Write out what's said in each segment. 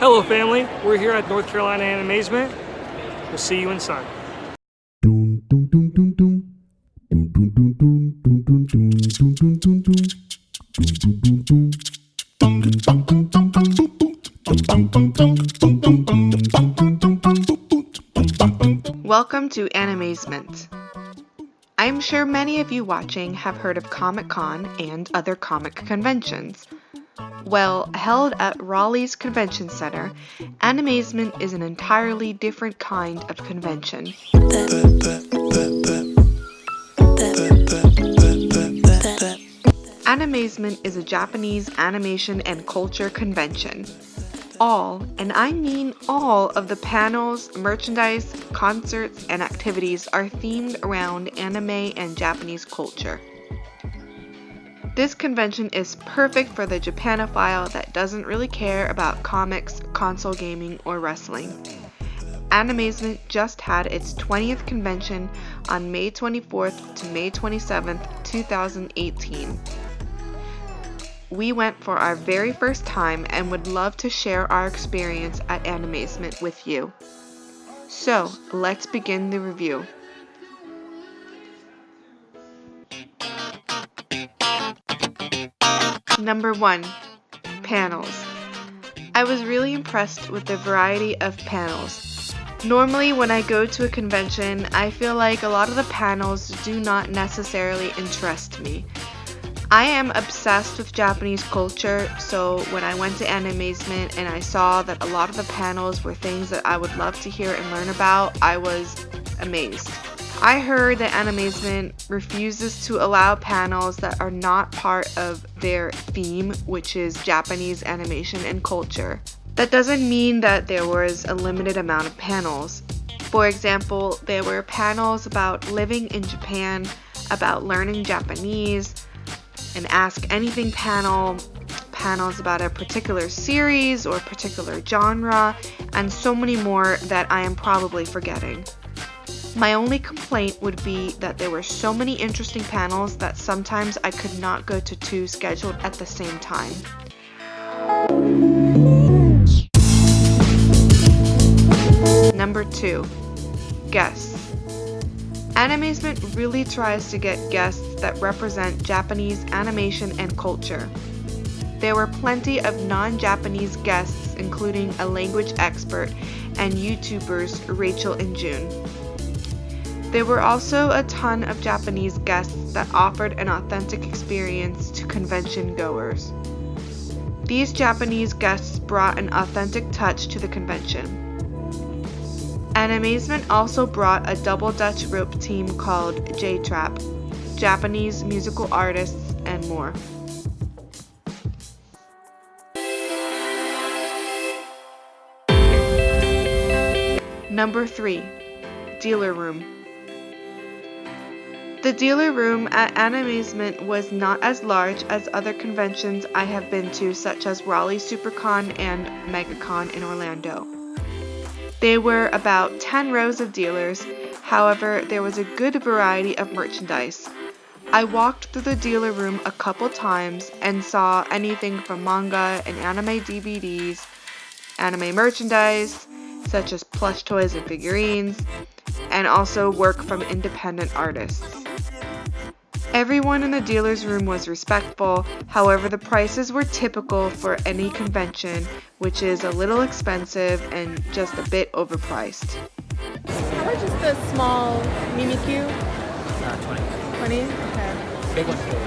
Hello family, we're here at North Carolina Animazement. We'll see you inside. Welcome to Animazement. I'm sure many of you watching have heard of Comic-Con and other comic conventions. Well, held at Raleigh's Convention Center, Animazement is an entirely different kind of convention. Animazement is a Japanese animation and culture convention. All, and I mean all, of the panels, merchandise, concerts, and activities are themed around anime and Japanese culture. This convention is perfect for the Japanophile that doesn't really care about comics, console gaming, or wrestling. Animazement just had its 20th convention on May 24th to May 27th, 2018. We went for our very first time and would love to share our experience at Animazement with you. So, let's begin the review. Number 1. Panels. I was really impressed with the variety of panels. Normally when I go to a convention, I feel like a lot of the panels do not necessarily interest me. I am obsessed with Japanese culture, so when I went to Animazement and I saw that a lot of the panels were things that I would love to hear and learn about, I was amazed. I heard that Animazement refuses to allow panels that are not part of their theme, which is Japanese animation and culture. That doesn't mean that there was a limited amount of panels. For example, there were panels about living in Japan, about learning Japanese, an Ask Anything panel, panels about a particular series or particular genre, and so many more that I am probably forgetting. My only complaint would be that there were so many interesting panels that sometimes I could not go to two scheduled at the same time. Number 2. Guests. Animazement really tries to get guests that represent Japanese animation and culture. There were plenty of non-Japanese guests, including a language expert and YouTubers Rachel and Jun. There were also a ton of Japanese guests that offered an authentic experience to convention goers. These Japanese guests brought an authentic touch to the convention. Animazement also brought a double Dutch rope team called J-Trap, Japanese musical artists, and more. Number 3. Dealer Room. The dealer room at Animazement was not as large as other conventions I have been to, such as Raleigh SuperCon and MegaCon in Orlando. There were about 10 rows of dealers, however, there was a good variety of merchandise. I walked through the dealer room a couple times and saw anything from manga and anime DVDs, anime merchandise, such as plush toys and figurines, and also work from independent artists. Everyone in the dealer's room was respectful, however the prices were typical for any convention, which is a little expensive and just a bit overpriced. How much is the small Mimikyu? 20. 20? Okay. Big one's 40.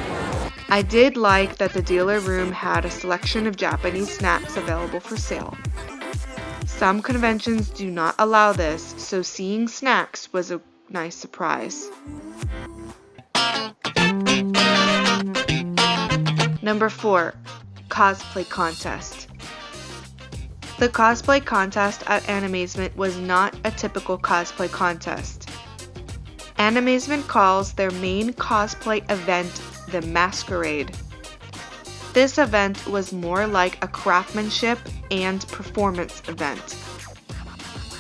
I did like that the dealer room had a selection of Japanese snacks available for sale. Some conventions do not allow this, so seeing snacks was a nice surprise. Number 4. Cosplay Contest. The cosplay contest at Animazement was not a typical cosplay contest. Animazement calls their main cosplay event the Masquerade. This event was more like a craftsmanship and performance event.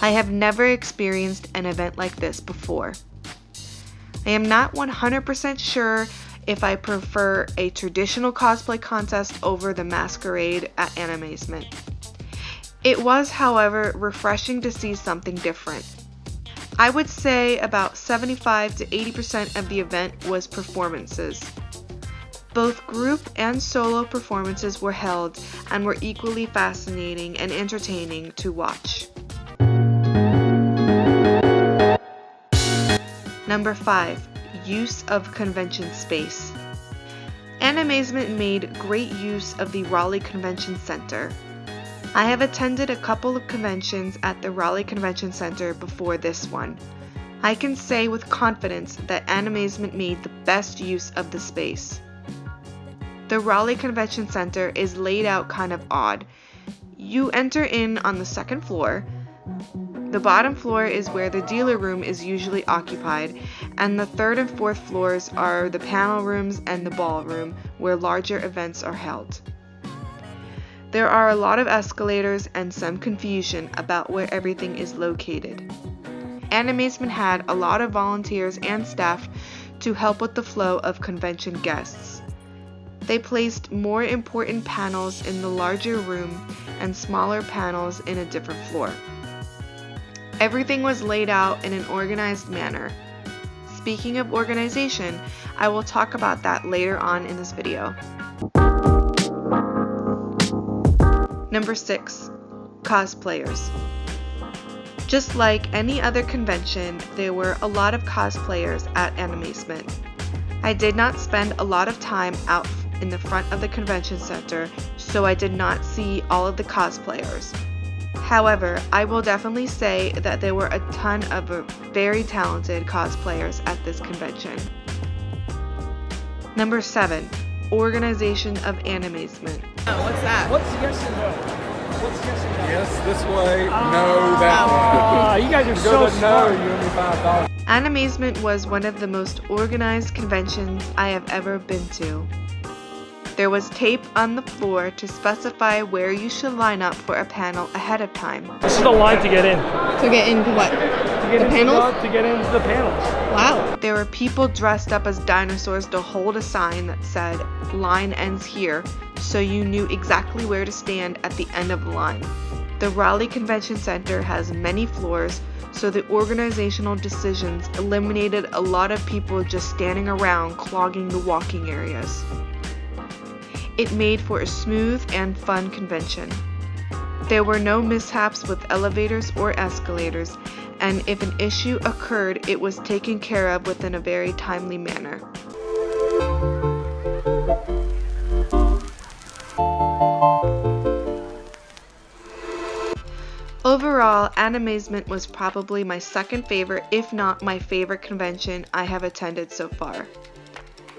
I have never experienced an event like this before. I am not 100% sure if I prefer a traditional cosplay contest over the Masquerade at Animazement. It was, however, refreshing to see something different. I would say about 75 to 80% of the event was performances. Both group and solo performances were held and were equally fascinating and entertaining to watch. Number 5. Use of convention space. Animazement made great use of the Raleigh Convention Center. I have attended a couple of conventions at the Raleigh Convention Center before this one. I can say with confidence that Animazement made the best use of the space. The Raleigh Convention Center is laid out kind of odd. You enter in on the second floor. The bottom floor is where the dealer room is usually occupied, and the third and fourth floors are the panel rooms and the ballroom where larger events are held. There are a lot of escalators and some confusion about where everything is located. Animazement had a lot of volunteers and staff to help with the flow of convention guests. They placed more important panels in the larger room and smaller panels in a different floor. Everything was laid out in an organized manner. Speaking of organization, I will talk about that later on in this video. Number 6. Cosplayers. Just like any other convention, there were a lot of cosplayers at Animazement. I did not spend a lot of time out in the front of the convention center, so I did not see all of the cosplayers. However, I will definitely say that there were a ton of very talented cosplayers at this convention. Number 7. Organization of Animazement. What's that? What's yes and no? What's yes and no? Yes, this way. No, that way. You guys are so Go to no, smart. you owe me $5. Animazement was one of the most organized conventions I have ever been to. There was tape on the floor to specify where you should line up for a panel ahead of time. This is the line to get in. To get into what? To get The into panels? to get into the panels. Wow. There were people dressed up as dinosaurs to hold a sign that said, "Line ends here," so you knew exactly where to stand at the end of the line. The Raleigh Convention Center has many floors, so the organizational decisions eliminated a lot of people just standing around clogging the walking areas. It made for a smooth and fun convention. There were no mishaps with elevators or escalators, and if an issue occurred, it was taken care of within a very timely manner. Overall, Animazement was probably my second favorite, if not my favorite convention I have attended so far.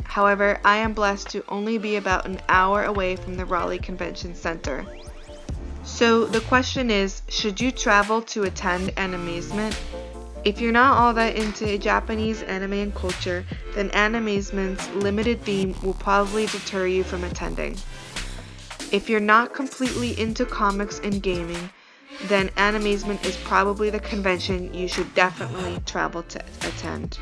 However, I am blessed to only be about an hour away from the Raleigh Convention Center. So the question is, should you travel to attend Animazement? If you're not all that into Japanese anime and culture, then Animazement's limited theme will probably deter you from attending. If you're not completely into comics and gaming, then Animazement is probably the convention you should definitely travel to attend.